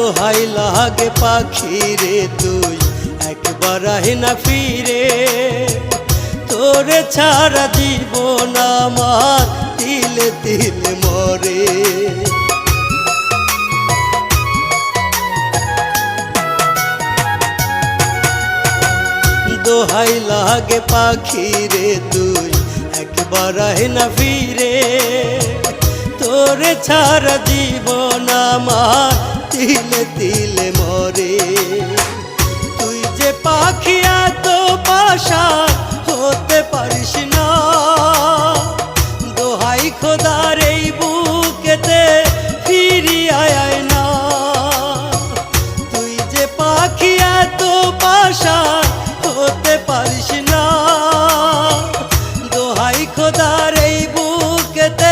দোহাই লাগে পাখি রে তুই একবার আহি না ফিরে, তোরে ছাড়া জীবন আমার তিলে তিলে মরে। দোহাই লাগে পাখি রে তুই একবার আহি না ফিরে, তোরে ছাড়া জীবন আমার তিলে তিলে মরে। তুই যে পাখি এত পাশান হতে পারিস না, দোহাই খোদার এই বুকেতে ফিরিয়ে আয় না। তুই যে পাখি এত পাশান